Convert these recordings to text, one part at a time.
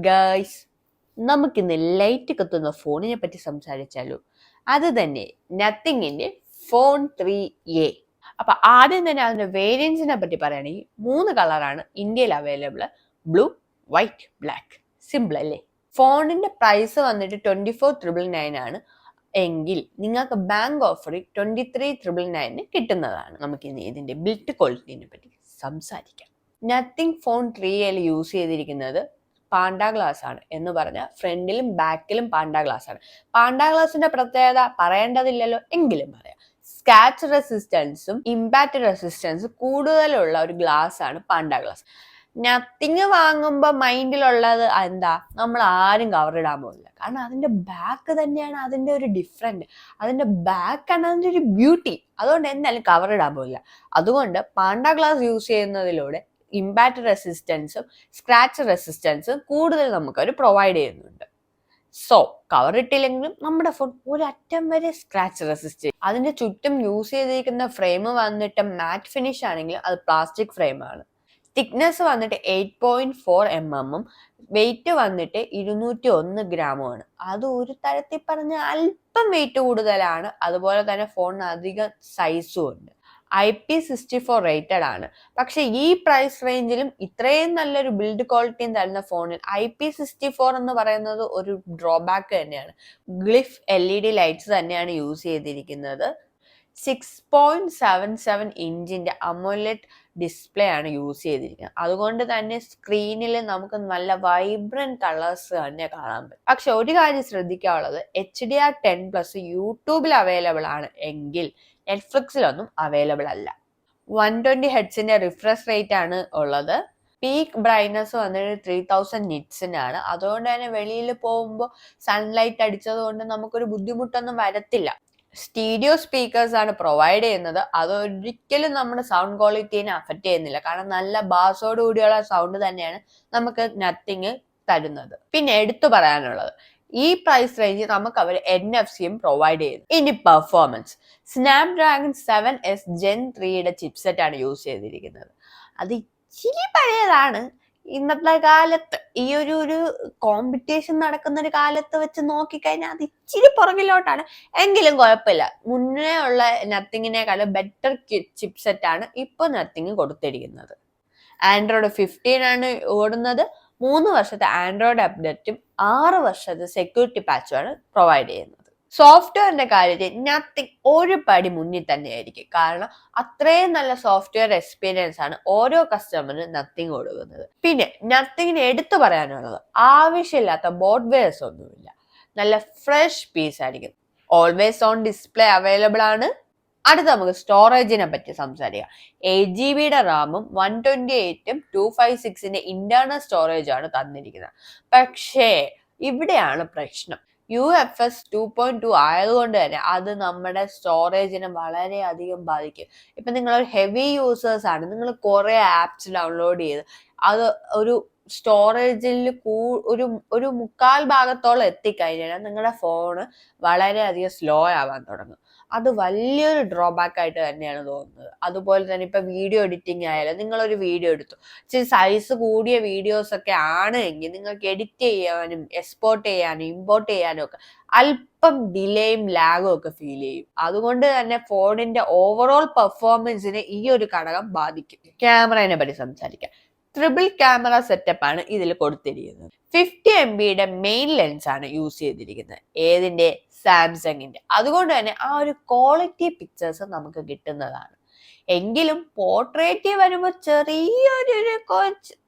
Guys, നമുക്കിന്ന് light കത്തുന്ന ഫോണിനെ പറ്റി സംസാരിച്ചാലോ? അത് തന്നെ നത്തിങ്ങിന്റെ ഫോൺ 3A. അപ്പൊ ആദ്യം തന്നെ അതിന്റെ വേരിയൻസിനെ പറ്റി പറയുകയാണെങ്കിൽ 3 കളറാണ് ഇന്ത്യയിൽ available: blue, white, black. Simple അല്ലേ? ഫോണിന്റെ പ്രൈസ് വന്നിട്ട് 24,999 ആണ്. എങ്കിൽ നിങ്ങൾക്ക് ബാങ്ക് ഓഫറിൽ 23,999 കിട്ടുന്നതാണ്. നമുക്കിന്ന് ഇതിന്റെ ബിൽഡ് ക്വാളിറ്റിനെ പറ്റി സംസാരിക്കാം. നത്തിങ് ഫോൺ 3A യൂസ് ചെയ്തിരിക്കുന്നത് പാണ്ട ഗ്ലാസ് ആണ്. എന്ന് പറഞ്ഞാൽ ഫ്രണ്ടിലും ബാക്കിലും പാണ്ട ഗ്ലാസ് ആണ്. പാണ്ട ഗ്ലാസിന്റെ പ്രത്യേകത പറയേണ്ടതില്ലല്ലോ, എങ്കിലും പറയാം. സ്കാച്ച് റെസിസ്റ്റൻസും ഇമ്പാക്ട് റെസിസ്റ്റൻസും കൂടുതലുള്ള ഒരു ഗ്ലാസ് ആണ് പാണ്ട ഗ്ലാസ്. നത്തിങ് വാങ്ങുമ്പോൾ മൈൻഡിലുള്ളത് എന്താ? നമ്മൾ ആരും കവർ ഇടാൻ പോകില്ല. കാരണം അതിന്റെ ബാക്ക് തന്നെയാണ് അതിന്റെ ഒരു ഡിഫറെന്റ്. അതിന്റെ ബാക്കാണ് അതിന്റെ ഒരു ബ്യൂട്ടി. അതുകൊണ്ട് എന്തായാലും കവർ ഇടാൻ പോകില്ല. അതുകൊണ്ട് പാണ്ട ഗ്ലാസ് യൂസ് ചെയ്യുന്നതിലൂടെ ഇമ്പാക്ട് റെസിസ്റ്റൻസും സ്ക്രാച്ച് റെസിസ്റ്റൻസും കൂടുതൽ നമുക്ക് അവർ പ്രൊവൈഡ് ചെയ്യുന്നുണ്ട്. സോ കവർ ഇട്ടില്ലെങ്കിലും നമ്മുടെ ഫോൺ ഒരറ്റം വരെ സ്ക്രാച്ച് റെസിസ്റ്റ് ചെയ്യും. അതിന്റെ ചുറ്റും യൂസ് ചെയ്തിരിക്കുന്ന ഫ്രെയിം വന്നിട്ട് മാറ്റ് ഫിനിഷ് ആണെങ്കിൽ അത് പ്ലാസ്റ്റിക് ഫ്രെയിം ആണ്. തിക്നെസ് വന്നിട്ട് 8.4 mm, വെയിറ്റ് വന്നിട്ട് 201 ഗ്രാമുമാണ്. അത് ഒരു തരത്തിൽ പറഞ്ഞ അല്പം വെയിറ്റ് കൂടുതലാണ്. അതുപോലെ തന്നെ ഫോണിന് അധികം സൈസും ഉണ്ട്. IP64 റേറ്റഡ് ആണ്. പക്ഷെ ഈ പ്രൈസ് റേഞ്ചിലും ഇത്രയും നല്ലൊരു ബിൽഡ് ക്വാളിറ്റിയും തരുന്ന ഫോണിൽ IP64 എന്ന് പറയുന്നത് ഒരു ഡ്രോബാക്ക് തന്നെയാണ്. ഗ്ലിഫ് LED ലൈറ്റ്സ് തന്നെയാണ് യൂസ് ചെയ്തിരിക്കുന്നത്. 6.77 ഇഞ്ചിന്റെ അമോലെഡ് ഡിസ്പ്ലേ ആണ് യൂസ് ചെയ്തിരിക്കുന്നത്. അതുകൊണ്ട് തന്നെ സ്ക്രീനിൽ നമുക്ക് നല്ല വൈബ്രന്റ് കളേഴ്സ് തന്നെ കാണാൻ പറ്റും. പക്ഷെ ഒരു കാര്യം ശ്രദ്ധിക്കാനുള്ളത്, HDR10+ യൂട്യൂബിൽ അവൈലബിൾ ആണ് എങ്കിൽ നെറ്റ്ഫ്ലിക്സിലൊന്നും അവൈലബിൾ അല്ല. 120 ഹെഡ്സിന്റെ റിഫ്രഷ് റേറ്റ് ആണ് ഉള്ളത്. പീക്ക് ബ്രൈറ്റ്നസ് വന്നിട്ട് 3000 നിറ്റ്സിനാണ്. അതുകൊണ്ട് തന്നെ വെളിയിൽ പോകുമ്പോൾ സൺലൈറ്റ് അടിച്ചത് കൊണ്ട് നമുക്കൊരു ബുദ്ധിമുട്ടൊന്നും വരത്തില്ല. സ്റ്റീരിയോ സ്പീക്കേഴ്സ് ആണ് പ്രൊവൈഡ് ചെയ്യുന്നത്. അതൊരിക്കലും നമ്മുടെ സൗണ്ട് ക്വാളിറ്റീനെ അഫക്റ്റ് ചെയ്യുന്നില്ല. കാരണം നല്ല ബാസോട് കൂടിയുള്ള സൗണ്ട് തന്നെയാണ് നമുക്ക് നത്തിങ് തരുന്നത്. പിന്നെ എടുത്തു പറയാനുള്ളത്, ഈ പ്രൈസ് റേഞ്ചിൽ നമുക്ക് അവർ NFC-യും പ്രൊവൈഡ് ചെയ്യുന്നു. ഇനി പെർഫോമൻസ്, സ്നാപ്ഡ്രാഗൺ 7S Gen 3യുടെ ചിപ്സെറ്റ് ആണ് യൂസ് ചെയ്തിരിക്കുന്നത്. അത് ഇച്ചിരി പഴയതാണ്. ഇന്നത്തെ കാലത്ത് ഈ ഒരു കോമ്പറ്റീഷൻ നടക്കുന്ന ഒരു കാലത്ത് വെച്ച് നോക്കിക്കഴിഞ്ഞാൽ അത് ഇച്ചിരി പുറകിലോട്ടാണ്. എങ്കിലും കുഴപ്പമില്ല. മുന്നേ ഉള്ള നത്തിങ്ങിനേക്കാളും ബെറ്റർ ചിപ്സെറ്റ് ആണ് ഇപ്പൊ നത്തിങ് കൊടുത്തിരിക്കുന്നത്. ആൻഡ്രോയിഡ് 15 ആണ് ഓടുന്നത്. 3 വർഷത്തെ ആൻഡ്രോയിഡ് അപ്ഡേറ്റും 6 വർഷത്തെ സെക്യൂരിറ്റി പാച്ചുമാണ് പ്രൊവൈഡ് ചെയ്യുന്നത്. സോഫ്റ്റ്വെയറിന്റെ കാര്യത്തിൽ നത്തിങ് ഒരു പടി മുന്നിൽ തന്നെയായിരിക്കും. കാരണം അത്രയും നല്ല സോഫ്റ്റ്വെയർ എക്സ്പീരിയൻസ് ആണ് ഓരോ കസ്റ്റമറിനും നത്തിങ് കൊടുക്കുന്നത്. പിന്നെ നത്തിങ്ങിന് എടുത്തു പറയാനുള്ളത്, ആവശ്യമില്ലാത്ത ബോർഡ്വെയർസ് ഒന്നുമില്ല. നല്ല ഫ്രഷ് പീസ് ആയിരിക്കും. ഓൾവേസ് ഓൺ ഡിസ്പ്ലേ അവൈലബിൾ ആണ്. അടുത്ത നമുക്ക് സ്റ്റോറേജിനെ പറ്റി സംസാരിക്കാം. 8GB റാമും 128ഉം 256ന്റെ ഇന്റേണൽ സ്റ്റോറേജ് ആണ് തന്നിരിക്കുന്നത്. പക്ഷേ ഇവിടെയാണ് പ്രശ്നം. UFS 2.2 ആയതുകൊണ്ട് തന്നെ അത് നമ്മുടെ സ്റ്റോറേജിനെ വളരെയധികം ബാധിക്കും. ഇപ്പൊ നിങ്ങളൊരു ഹെവി യൂസേഴ്സ് ആണ്, നിങ്ങൾ കുറെ ആപ്സ് ഡൗൺലോഡ് ചെയ്ത് അത് ഒരു സ്റ്റോറേജിൽ ഒരു 1/4 ഭാഗത്തോളം എത്തിക്കഴിഞ്ഞാൽ നിങ്ങളുടെ ഫോണ് വളരെയധികം സ്ലോ ആവാൻ തുടങ്ങും. അത് വലിയൊരു ഡ്രോബാക്ക് ആയിട്ട് തന്നെയാണ് തോന്നുന്നത്. അതുപോലെ തന്നെ ഇപ്പൊ വീഡിയോ എഡിറ്റിംഗ് ആയാലും, നിങ്ങളൊരു വീഡിയോ എടുത്തു, ഇച്ചിരി സൈസ് കൂടിയ വീഡിയോസ് ഒക്കെ ആണ് എങ്കിൽ നിങ്ങൾക്ക് എഡിറ്റ് ചെയ്യാനും എക്സ്പോർട്ട് ചെയ്യാനും ഇമ്പോർട്ട് ചെയ്യാനും ഒക്കെ അല്പം ഡിലേയും ലാഗും ഒക്കെ ഫീൽ ചെയ്യും. അതുകൊണ്ട് തന്നെ ഫോണിന്റെ ഓവറോൾ പെർഫോമൻസിനെ ഈ ഒരു ഘടകം ബാധിക്കും. ക്യാമറയെ പറ്റി സംസാരിക്കാം. ട്രിപ്പിൾ ക്യാമറ സെറ്റപ്പ് ആണ് ഇതിൽ കൊടുത്തിരിക്കുന്നത്. 50 MB മെയിൻ ലെൻസ് ആണ് യൂസ് ചെയ്തിരിക്കുന്നത്. ഏതിന്റെ? സാംസങ്ങിന്റെ. അതുകൊണ്ട് തന്നെ ആ ഒരു ക്വാളിറ്റി പിക്ചേഴ്സ് നമുക്ക് കിട്ടുന്നതാണ്. എങ്കിലും പോർട്രേറ്റ് വരുമ്പോൾ ചെറിയൊരു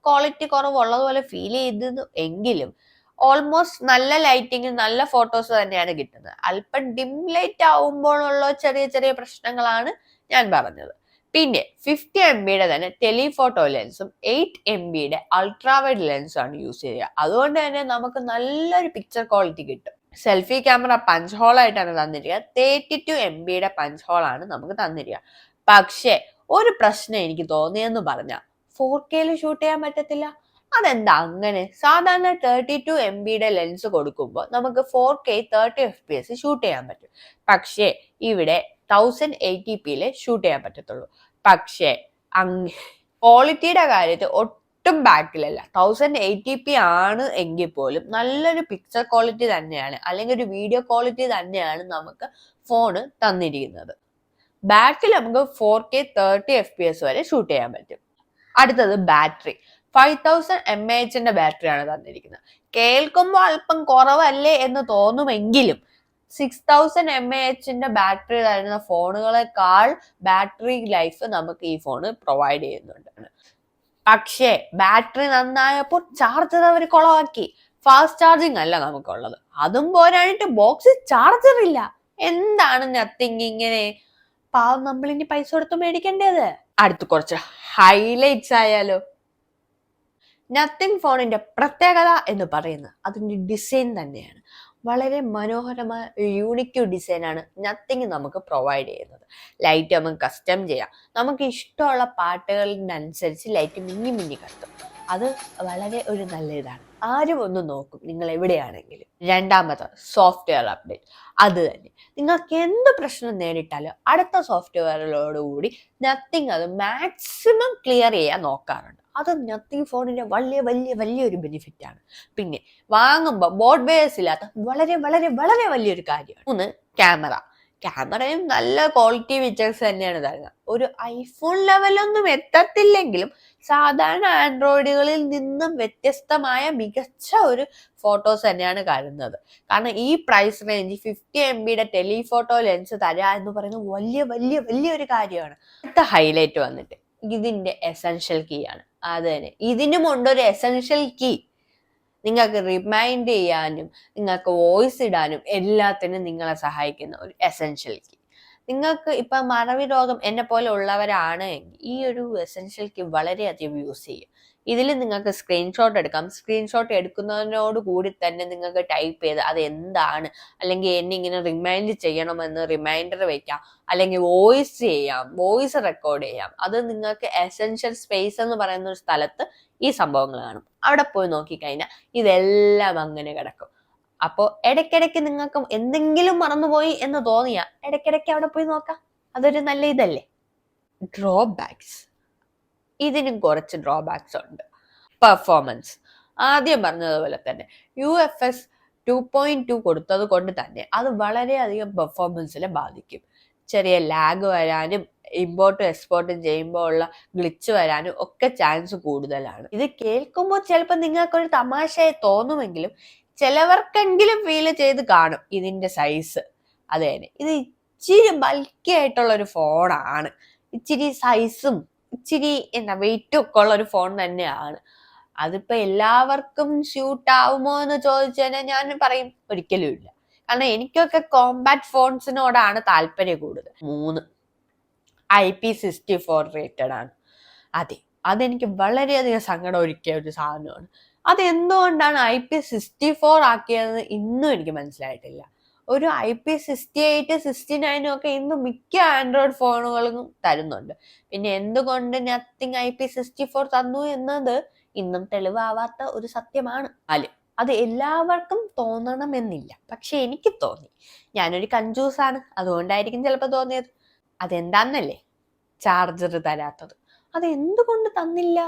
ക്വാളിറ്റി കുറവുള്ളതുപോലെ ഫീൽ ചെയ്തത് എങ്കിലും ഓൾമോസ്റ്റ് നല്ല ലൈറ്റിങ് നല്ല ഫോട്ടോസ് തന്നെയാണ് കിട്ടുന്നത്. അല്പം ഡിം ലൈറ്റ് ആവുമ്പോഴുള്ള ചെറിയ ചെറിയ പ്രശ്നങ്ങളാണ് ഞാൻ പറഞ്ഞത്. പിന്നെ 50 MB തന്നെ ടെലിഫോട്ടോ ലെൻസും 8 MB അൾട്രാവൈഡ് ലെൻസും ആണ് യൂസ് ചെയ്യുക. അതുകൊണ്ട് തന്നെ നമുക്ക് നല്ലൊരു പിക്ചർ ക്വാളിറ്റി കിട്ടും. സെൽഫി ക്യാമറ പഞ്ച് ഹോൾ ആയിട്ടാണ് തന്നിരിക്കുക. 32 MB പഞ്ച് ഹോൾ ആണ് നമുക്ക് തന്നിരിക്കുക. പക്ഷെ ഒരു പ്രശ്നം എനിക്ക് തോന്നിയെന്ന് പറഞ്ഞാൽ 4K ഷൂട്ട് ചെയ്യാൻ പറ്റത്തില്ല. അതെന്താ അങ്ങനെ? സാധാരണ 32 MB ലെൻസ് കൊടുക്കുമ്പോൾ നമുക്ക് 4K 30 FPS ഷൂട്ട് ചെയ്യാൻ പറ്റും. പക്ഷേ ഇവിടെ 1080p ഷൂട്ട് ചെയ്യാൻ പറ്റത്തുള്ളൂ. പക്ഷേ ക്വാളിറ്റിയുടെ കാര്യത്തിൽ ഒട്ടും ബാക്കിലല്ല. 1080p ആണ് എങ്കിൽ പോലും നല്ലൊരു പിക്ചർ ക്വാളിറ്റി തന്നെയാണ്, അല്ലെങ്കിൽ ഒരു വീഡിയോ ക്വാളിറ്റി തന്നെയാണ് നമുക്ക് ഫോണ് തന്നിരിക്കുന്നത്. ബാക്കിൽ നമുക്ക് 4K 30fps വരെ ഷൂട്ട് ചെയ്യാൻ പറ്റും. അടുത്തത് ബാറ്ററി. 5000 mAh ബാറ്ററിയാണ് തന്നിരിക്കുന്നത്. കേൾക്കുമ്പോൾ അല്പം കുറവല്ലേ എന്ന് തോന്നുമെങ്കിലും 6000 mAh ബാറ്ററി തരുന്ന ഫോണുകളെക്കാൾ ബാറ്ററി ലൈഫ് നമുക്ക് ഈ ഫോണ് പ്രൊവൈഡ് ചെയ്യുന്നുണ്ട്. പക്ഷേ ബാറ്ററി നന്നായപ്പോൾ ചാർജർ അവർ കുളമാക്കി. ഫാസ്റ്റ് ചാർജിങ് അല്ല നമുക്കുള്ളത്. അതും പോരായിട്ട് ബോക്സിൽ ചാർജർ ഇല്ല. എന്താണ് നത്തിങ് ഇങ്ങനെ? പാവം നമ്മൾ ഇനി പൈസ കൊടുത്ത് മേടിക്കേണ്ടത്. അടുത്ത് കുറച്ച് ഹൈലൈറ്റ്സ് ആയാലോ. നത്തിങ് ഫോണിന്റെ പ്രത്യേകത എന്ന് പറയുന്നത് അതിന്റെ ഡിസൈൻ തന്നെയാണ്. വളരെ മനോഹരമായ യൂണിക് ഡിസൈനാണ് നത്തിങ് നമുക്ക് പ്രൊവൈഡ് ചെയ്യുന്നത്. ലൈറ്റ് നമുക്ക് കസ്റ്റം ചെയ്യാം. നമുക്ക് ഇഷ്ടമുള്ള പാട്ടുകളിനനുസരിച്ച് ലൈറ്റ് മിന്നി മിന്നി കത്തും. അത് വളരെ ഒരു നല്ല ഇതാണ്. ആരും ഒന്ന് നോക്കും നിങ്ങൾ എവിടെയാണെങ്കിലും. രണ്ടാമത്തെ സോഫ്റ്റ്വെയർ അപ്ഡേറ്റ്. അത് തന്നെ, നിങ്ങൾക്ക് എന്ത് പ്രശ്നം നേരിട്ടാലും അടുത്ത സോഫ്റ്റ്വെയറിലോടുകൂടി നത്തിങ് അത് മാക്സിമം ക്ലിയർ ചെയ്യാൻ നോക്കാറുണ്ട്. അത് നത്തിങ് ഫോണിന്റെ വലിയ വലിയ വലിയൊരു ബെനിഫിറ്റ് ആണ്. പിന്നെ വാങ്ങുമ്പോൾ ബോർഡ് വെയേഴ്സ് ഇല്ലാത്ത വളരെ വളരെ വളരെ വലിയൊരു കാര്യമാണ്. 3, ക്യാമറയും നല്ല ക്വാളിറ്റി ഫീച്ചേഴ്സ് തന്നെയാണ് തരുന്നത്. ഒരു ഐഫോൺ ലെവലൊന്നും എത്തത്തില്ലെങ്കിലും സാധാരണ ആൻഡ്രോയിഡുകളിൽ നിന്നും വ്യത്യസ്തമായ മികച്ച ഒരു ഫോട്ടോസ് തന്നെയാണ് കരുതുന്നത്. കാരണം ഈ price range 50 MB telephoto lens തരാ എന്ന് പറയുന്നത് വലിയ വലിയ വലിയൊരു കാര്യമാണ്. അടുത്ത ഹൈലൈറ്റ് വന്നിട്ട് ഇതിന്റെ എസെൻഷ്യൽ കീ ആണ്. അത് തന്നെ, ഇതിനുമുണ്ടൊരു എസെൻഷ്യൽ കീ. നിങ്ങൾക്ക് റിമൈൻഡ് ചെയ്യാനും നിങ്ങൾക്ക് വോയിസ് ഇടാനും എല്ലാത്തിനും നിങ്ങളെ സഹായിക്കുന്ന ഒരു എസെൻഷ്യൽ കീ. നിങ്ങൾക്ക് ഇപ്പൊ മറവി രോഗം എന്നെ പോലെ ഉള്ളവരാണ് എങ്കിൽ ഈ ഒരു എസെൻഷ്യൽ കീ വളരെയധികം യൂസ് ചെയ്യും. ഇതിൽ നിങ്ങൾക്ക് സ്ക്രീൻഷോട്ട് എടുക്കാം. സ്ക്രീൻഷോട്ട് എടുക്കുന്നതിനോട് കൂടി തന്നെ നിങ്ങൾക്ക് ടൈപ്പ് ചെയ്ത് അത് എന്താണ്, അല്ലെങ്കിൽ എന്നെ ഇങ്ങനെ റിമൈൻഡ് ചെയ്യണമെന്ന് റിമൈൻഡർ വെക്കാം, അല്ലെങ്കിൽ വോയിസ് ചെയ്യാം, വോയിസ് റെക്കോർഡ് ചെയ്യാം. അത് നിങ്ങൾക്ക് എസെൻഷ്യൽ സ്പേസ് എന്ന് പറയുന്ന ഒരു സ്ഥലത്ത് ഈ സംഭവങ്ങൾ കാണും. അവിടെ പോയി നോക്കിക്കഴിഞ്ഞാൽ ഇതെല്ലാം അങ്ങനെ കിടക്കും. അപ്പോൾ ഇടയ്ക്കിടയ്ക്ക് നിങ്ങൾക്ക് എന്തെങ്കിലും മറന്നുപോയി എന്ന് തോന്നിയാൽ ഇടയ്ക്കിടയ്ക്ക് അവിടെ പോയി നോക്കാം. അതൊരു നല്ല ഇതല്ലേ. ഡ്രോബാക്സ്. ഇതിനും കുറച്ച് ഡ്രോബാക്സ് ഉണ്ട്. പെർഫോമൻസ്. ആദ്യം പറഞ്ഞതുപോലെ തന്നെ UFS 2.2 കൊടുത്തത് കൊണ്ട് തന്നെ അത് വളരെയധികം പെർഫോമൻസിനെ ബാധിക്കും. ചെറിയ ലാഗ് വരാനും ഇമ്പോർട്ടും എക്സ്പോർട്ടും ചെയ്യുമ്പോൾ ഉള്ള ഗ്ലിച്ച് വരാനും ഒക്കെ ചാൻസ് കൂടുതലാണ്. ഇത് കേൾക്കുമ്പോൾ ചിലപ്പോൾ നിങ്ങൾക്കൊരു തമാശയായി തോന്നുമെങ്കിലും ചിലവർക്കെങ്കിലും ഫീല് ചെയ്ത് കാണും ഇതിന്റെ സൈസ്. അത് തന്നെ, ഇത് ഇച്ചിരി ബൾക്കി ആയിട്ടുള്ള ഒരു ഫോണാണ്. ഇച്ചിരി സൈസും ഇച്ചിരി വെയിറ്റും ഒക്കെ ഉള്ള ഒരു ഫോൺ തന്നെയാണ്. അതിപ്പോ എല്ലാവർക്കും സ്യൂട്ട് ആവുമോ എന്ന് ചോദിച്ചു കഴിഞ്ഞാൽ ഞാൻ പറയും ഒരിക്കലും ഇല്ല. കാരണം എനിക്കൊക്കെ കോമ്പാക്ട് ഫോൺസിനോടാണ് താല്പര്യം കൂടുതൽ. 3, IP64 റേറ്റഡ് ആണ്. അതെ, അതെനിക്ക് വളരെയധികം സങ്കടം ഒരുക്കിയ ഒരു സാധനമാണ്. അത് എന്തുകൊണ്ടാണ് IP64 ആക്കിയതെന്ന് ഇന്നും എനിക്ക് മനസ്സിലായിട്ടില്ല. ഒരു IP68, 69 ഒക്കെ ഇന്ന് മിക്ക ആൻഡ്രോയിഡ് ഫോണുകളും തരുന്നുണ്ട്. പിന്നെ എന്തുകൊണ്ട് നത്തിങ് IP64 തന്നു എന്നത് ഇന്നും തെളിവാവാത്ത ഒരു സത്യമാണ്. അത് എല്ലാവർക്കും തോന്നണമെന്നില്ല, പക്ഷെ എനിക്ക് തോന്നി. ഞാനൊരു കഞ്ചൂസാണ്, അതുകൊണ്ടായിരിക്കും ചിലപ്പോൾ തോന്നിയത്. അതെന്താന്നല്ലേ, ചാർജർ തരാത്തത്. അത് എന്തുകൊണ്ട് തന്നില്ല?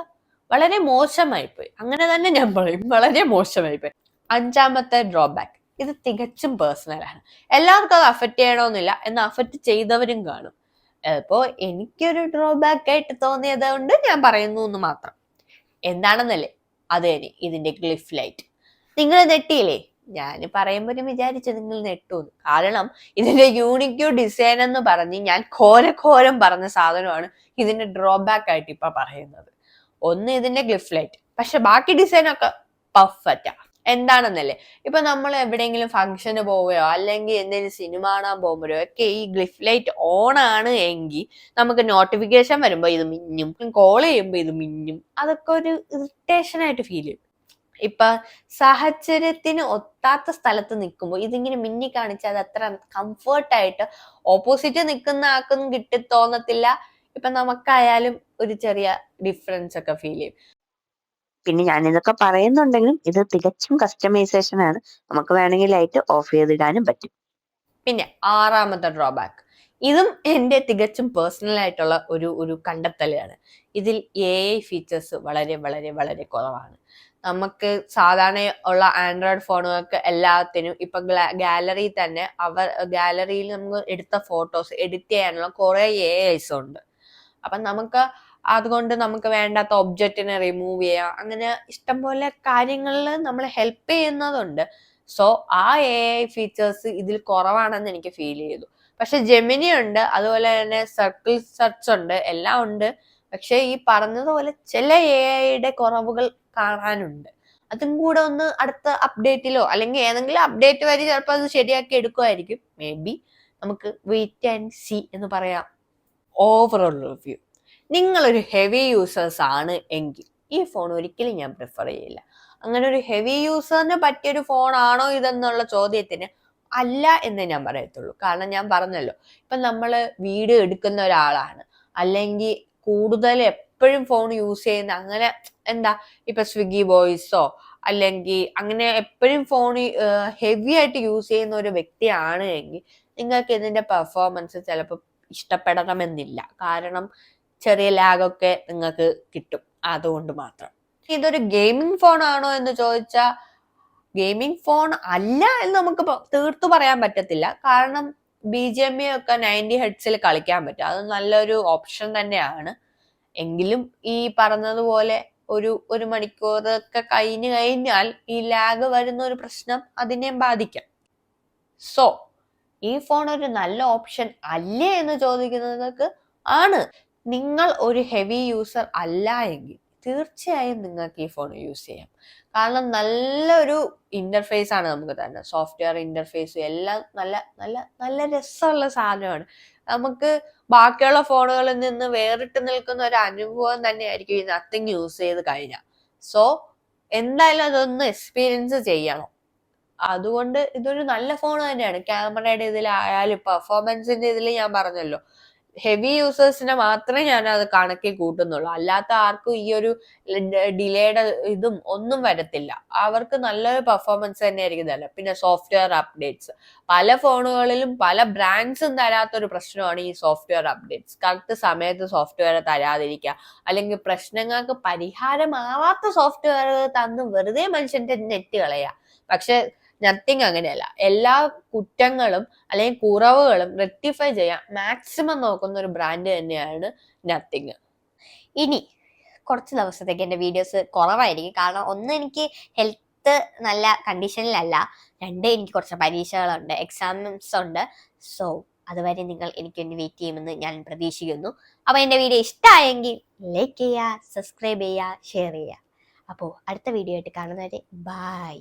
വളരെ മോശമായിപ്പോയി. അങ്ങനെ തന്നെ ഞാൻ പറയും, വളരെ മോശമായിപ്പോയി. 5ാമത്തെ ഡ്രോബാക്ക്. ഇത് തികച്ചും പേഴ്സണലാണ്. എല്ലാവർക്കും അത് അഫക്റ്റ് ചെയ്യണമെന്നില്ല, എന്നാൽ അഫക്റ്റ് ചെയ്തവരും കാണും. അപ്പോ എനിക്കൊരു ഡ്രോബാക്ക് ആയിട്ട് തോന്നിയത് കൊണ്ട് ഞാൻ പറയുന്നു എന്ന് മാത്രം. എന്താണെന്നല്ലേ, അത് തന്നെ, ഇതിന്റെ ഗ്ലിഫ് ലൈറ്റ്. നിങ്ങൾ നെട്ടിയില്ലേ? ഞാൻ പറയുമ്പോഴും വിചാരിച്ചു നിങ്ങൾ നെട്ടൂന്ന്. കാരണം ഇതിന്റെ യൂണിക്യൂ ഡിസൈൻ എന്ന് പറഞ്ഞ് ഞാൻ ഘോരം പറഞ്ഞ സാധനമാണ് ഇതിന്റെ ഡ്രോബാക്ക് ആയിട്ട് ഇപ്പൊ പറയുന്നത്. ഒന്ന് ഇതിന്റെ ഗ്ലിഫ് ലൈറ്റ്, പക്ഷെ ബാക്കി ഡിസൈൻ ഒക്കെ പെർഫെക്റ്റാ. എന്താണെന്നല്ലേ, ഇപ്പൊ നമ്മൾ എവിടെയെങ്കിലും ഫംഗ്ഷന് പോവുകയോ അല്ലെങ്കിൽ എന്തെങ്കിലും സിനിമ കാണാൻ പോകുമ്പോഴോ ഒക്കെ ഈ ഗ്ലിഫ് ലൈറ്റ് ഓൺ ആണ് എങ്കിൽ നമുക്ക് നോട്ടിഫിക്കേഷൻ വരുമ്പോ ഇത് മിന്നും, കോൾ ചെയ്യുമ്പോ ഇത് മിന്നും. അതൊക്കെ ഒരു ഇറിറ്റേഷൻ ആയിട്ട് ഫീൽ ചെയ്യും. ഇപ്പൊ സാഹചര്യത്തിന് ഒത്താത്ത സ്ഥലത്ത് നിൽക്കുമ്പോൾ ഇതിങ്ങനെ മിന്നി കാണിച്ചാൽ അത് അത്ര കംഫർട്ടായിട്ട് ഓപ്പോസിറ്റ് നിൽക്കുന്ന ആൾക്കൊന്നും കിട്ടി തോന്നത്തില്ല. ഇപ്പൊ നമുക്കായാലും ഒരു ചെറിയ ഡിഫറൻസ് ഒക്കെ ഫീൽ ചെയ്യും. പിന്നെ ഞാൻ ഇതൊക്കെ പറയുന്നുണ്ടെങ്കിലും ഇത് തികച്ചും കസ്റ്റമൈസേഷൻ ആണ്. നമുക്ക് വേണമെങ്കിൽ ലൈറ്റ് ഓഫ് ചെയ്തിടാനും പറ്റും. പിന്നെ 6ാമത്തെ ഡ്രോബാക്ക്, ഇതും എൻ്റെ തികച്ചും പേഴ്സണൽ ആയിട്ടുള്ള ഒരു കണ്ടെത്തലാണ്. ഇതിൽ AI ഫീച്ചേഴ്സ് വളരെ വളരെ വളരെ കുറവാണ്. നമുക്ക് സാധാരണ ഉള്ള ആൻഡ്രോയിഡ് ഫോണുകൾക്ക് എല്ലാത്തിനും ഇപ്പൊ ഗാലറി തന്നെ ഗാലറിയിൽ നമുക്ക് എടുത്ത ഫോട്ടോസ് എഡിറ്റ് ചെയ്യാനുള്ള കുറെ AIs ഉണ്ട്. അപ്പൊ അതുകൊണ്ട് നമുക്ക് വേണ്ടാത്ത ഒബ്ജക്റ്റിനെ റിമൂവ് ചെയ്യാം, അങ്ങനെ ഇഷ്ടംപോലെ കാര്യങ്ങളിൽ നമ്മളെ ഹെൽപ്പ് ചെയ്യുന്നതുണ്ട്. സോ ആ AI ഫീച്ചേഴ്സ് ഇതിൽ കുറവാണെന്ന് എനിക്ക് ഫീൽ ചെയ്തു. പക്ഷെ ജെമിനി ഉണ്ട്, അതുപോലെ തന്നെ സർക്കിൾ സെർച്ച് ഉണ്ട്, എല്ലാം ഉണ്ട്. പക്ഷെ ഈ പറഞ്ഞതുപോലെ ചില AI കുറവുകൾ കാണാനുണ്ട്. അതും കൂടെ ഒന്ന് അടുത്ത അപ്ഡേറ്റിലോ അല്ലെങ്കിൽ ഏതെങ്കിലും അപ്ഡേറ്റ് വരെ ചിലപ്പോൾ അത് ശരിയാക്കി എടുക്കുമായിരിക്കും. മേ ബി നമുക്ക് വെയിറ്റ് ആൻഡ് സീ എന്ന് പറയാം. ഓവറോൾ റിവ്യൂ, നിങ്ങളൊരു ഹെവി യൂസേഴ്സ് ആണ് എങ്കിൽ ഈ ഫോൺ ഒരിക്കലും ഞാൻ പ്രിഫർ ചെയ്യില്ല. അങ്ങനെ ഒരു ഹെവി യൂസറിന് പറ്റിയൊരു ഫോൺ ആണോ ഇതെന്നുള്ള ചോദ്യത്തിന് അല്ല എന്ന് ഞാൻ പറയത്തുള്ളൂ. കാരണം ഞാൻ പറഞ്ഞല്ലോ, ഇപ്പൊ നമ്മള് വീഡിയോ എടുക്കുന്ന ഒരാളാണ്, അല്ലെങ്കിൽ കൂടുതൽ എപ്പോഴും ഫോൺ യൂസ് ചെയ്യുന്ന, അങ്ങനെ ഇപ്പൊ സ്വിഗ്ഗി ബോയ്സോ അല്ലെങ്കിൽ അങ്ങനെ എപ്പോഴും ഫോൺ ഹെവി ആയിട്ട് യൂസ് ചെയ്യുന്ന ഒരു വ്യക്തിയാണ് എങ്കിൽ നിങ്ങൾക്ക് ഇതിന്റെ പെർഫോമൻസ് ചിലപ്പോൾ ഇഷ്ടപ്പെടണമെന്നില്ല. കാരണം ചെറിയ ലാഗൊക്കെ നിങ്ങൾക്ക് കിട്ടും, അതുകൊണ്ട് മാത്രം. ഇതൊരു ഗെയിമിംഗ് ഫോൺ ആണോ എന്ന് ചോദിച്ചാൽ ഗെയിമിംഗ് ഫോൺ അല്ല എന്ന് നമുക്ക് തീർത്തു പറയാൻ പറ്റത്തില്ല. കാരണം BGMI ഒക്കെ 90 ഹെർട്സിൽ കളിക്കാൻ പറ്റും, അത് നല്ലൊരു ഓപ്ഷൻ തന്നെയാണ്. എങ്കിലും ഈ പറഞ്ഞതുപോലെ ഒരു മണിക്കൂറൊക്കെ കഴിഞ്ഞാൽ ഈ ലാഗ് വരുന്ന ഒരു പ്രശ്നം അതിനെയും ബാധിക്കാം. സോ ഈ ഫോൺ ഒരു നല്ല ഓപ്ഷൻ അല്ലേ എന്ന് ചോദിക്കുന്നതൊക്കെ ആണ്. നിങ്ങൾ ഒരു ഹെവി യൂസർ അല്ല എങ്കിൽ തീർച്ചയായും നിങ്ങൾക്ക് ഈ ഫോൺ യൂസ് ചെയ്യാം. കാരണം നല്ലൊരു ഇന്റർഫേസ് ആണ് നമുക്ക് തന്നെ, സോഫ്റ്റ്വെയർ ഇന്റർഫേസും എല്ലാം നല്ല നല്ല നല്ല രസമുള്ള സാധനമാണ്. നമുക്ക് ബാക്കിയുള്ള ഫോണുകളിൽ നിന്ന് വേറിട്ട് നിൽക്കുന്ന ഒരു അനുഭവം തന്നെയായിരിക്കും ഈ നത്തിങ് യൂസ് ചെയ്ത് കഴിഞ്ഞാൽ. സോ എന്തായാലും അതൊന്ന് എക്സ്പീരിയൻസ് ചെയ്യണം. അതുകൊണ്ട് ഇതൊരു നല്ല ഫോൺ തന്നെയാണ്. ക്യാമറയുടെ ഇതിലായാലും പെർഫോമൻസിന്റെ ഇതിൽ ഞാൻ പറഞ്ഞല്ലോ, ഹെവി യൂസേഴ്സിനെ മാത്രമേ ഞാൻ അത് കണക്കി കൂട്ടുന്നുള്ളൂ. അല്ലാത്ത ആർക്കും ഈ ഒരു ഡിലേയുടെ ഇതും ഒന്നും വരത്തില്ല. അവർക്ക് നല്ലൊരു പെർഫോമൻസ് തന്നെയായിരിക്കും തന്നെ. പിന്നെ സോഫ്റ്റ്വെയർ അപ്ഡേറ്റ്സ് പല ഫോണുകളിലും പല ബ്രാൻഡ്സും തരാത്തൊരു പ്രശ്നമാണ് ഈ സോഫ്റ്റ്വെയർ അപ്ഡേറ്റ്സ്. കറക്റ്റ് സമയത്ത് സോഫ്റ്റ്വെയർ തരാതിരിക്കുക, അല്ലെങ്കിൽ പ്രശ്നങ്ങൾക്ക് പരിഹാരമാവാത്ത സോഫ്റ്റ്വെയർ തന്ന് വെറുതെ മനുഷ്യന്റെ നെറ്റ് കളയുക. പക്ഷെ നത്തിങ് അങ്ങനെയല്ല. എല്ലാ കുറ്റങ്ങളും അല്ലെങ്കിൽ കുറവുകളും റെക്ടിഫൈ ചെയ്യാൻ മാക്സിമം നോക്കുന്ന ഒരു ബ്രാൻഡ് തന്നെയാണ് നത്തിങ്. ഇനി കുറച്ച് ദിവസത്തേക്ക് എൻ്റെ വീഡിയോസ് കുറവായിരിക്കും. കാരണം ഒന്ന്, എനിക്ക് ഹെൽത്ത് നല്ല കണ്ടീഷനിലല്ല. രണ്ട്, എനിക്ക് കുറച്ച് പരീക്ഷകളുണ്ട്, എക്സാംസ് ഉണ്ട്. സോ അതുവരെ നിങ്ങൾ എനിക്കൊന്ന് വെയിറ്റ് ചെയ്യുമെന്ന് ഞാൻ പ്രതീക്ഷിക്കുന്നു. അപ്പോൾ എൻ്റെ വീഡിയോ ഇഷ്ടമായെങ്കിൽ ലൈക്ക് ചെയ്യുക, സബ്സ്ക്രൈബ് ചെയ്യുക, ഷെയർ ചെയ്യുക. അപ്പോൾ അടുത്ത വീഡിയോ ആയിട്ട് കാണുന്നവരെ ബൈ.